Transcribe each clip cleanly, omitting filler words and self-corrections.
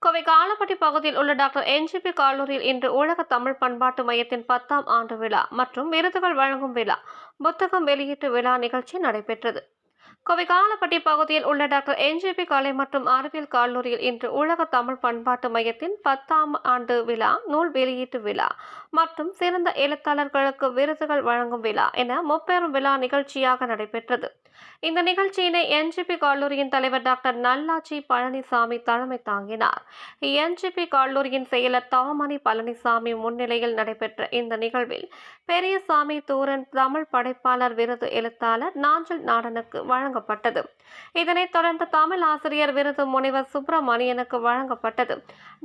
கோவை காலப்பட்டி பகுதியில் உள்ள doctor NGP கல்லூரியில் இன்று உலக தமிழ் பண்பாட்டு மையத்தின் 10ஆம் ஆண்டு விழா மற்றும் விருதுகள் வழங்கும் விழா, புத்தகம் வெளியீட்டு விழா நிகழ்ச்சி நடைபெற்றது. கோவை காலப்பட்டி பகுதியில் உள்ள டாக்டர் என்ஜிபி கலை மற்றும் அறிவியல் கல்லூரியில் இன்று உலக தமிழ் பண்பாட்டு மையத்தின் 10ஆம் ஆண்டு விழா, நூல் வெளியீட்டு விழா மற்றும் சிறந்த எழுத்தாளர்களுக்கு விருதுகள் வழங்கும் விழா என முப்பெரும் விழா நிகழ்ச்சியாக நடைபெற்றது. இந்த நிகழ்ச்சியினை என்ஜிபி கல்லூரியின் தலைவர் டாக்டர் நல்லாட்சி பழனிசாமி தலைமை தாங்கினார். என்ஜிபி கல்லூரியின் செயலர் தவமணி பழனிசாமி முன்னிலையில் நடைபெற்ற இந்த நிகழ்வில் பெரியசாமி தூரன் தமிழ் படைப்பாளர் விருது எழுத்தாளர் நாஞ்சில் நாடனுக்கு வழங்கப்பட்டது. இதனைத் தொடர்ந்து தமிழ் ஆசிரியர் விருது முனைவர் சுப்பிரமணியனுக்கு வழங்கப்பட்டது.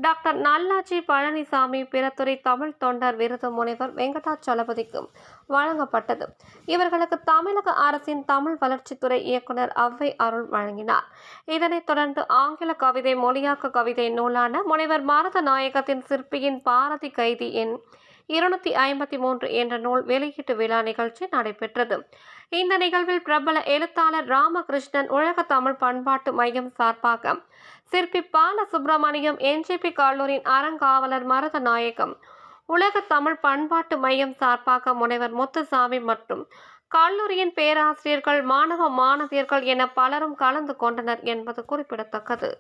டாக்டர் நல்லாட்சி பழனிசாமி பிறத்துறை தமிழ் தொண்டர் விருது முனைவர் வெங்கடாச்சலபதிக்கு வழங்கப்பட்டது. இவர்களுக்கு தமிழக அரசின் தமிழ் வளர்ச்சித்துறை இயக்குனர் அவ்வை அருள் வழங்கினார். இதனைத் தொடர்ந்து ஆங்கில கவிதை மொழியாக்க கவிதை நூலான முனைவர் பாரதநாயகத்தின் சிற்பியின் பாரதி கைதி எண் 253 என்ற நூல் வெளியீட்டு விழா நிகழ்ச்சி நடைபெற்றது. இந்த நிகழ்வில் பிரபல எழுத்தாளர் ராமகிருஷ்ணன், உலக தமிழ் பண்பாட்டு மையம் சார்பாக சிற்பி பாலசுப்ரமணியம், என்ஜிபி கல்லூரியின் அறங்காவலர் மருதநாயகம், உலக தமிழ் பண்பாட்டு மையம் சார்பாக முனைவர் முத்துசாமி மற்றும் கல்லூரியின் பேராசிரியர்கள், மாணவ மாணவியர்கள் என பலரும் கலந்து கொண்டனர் என்பது குறிப்பிடத்தக்கது.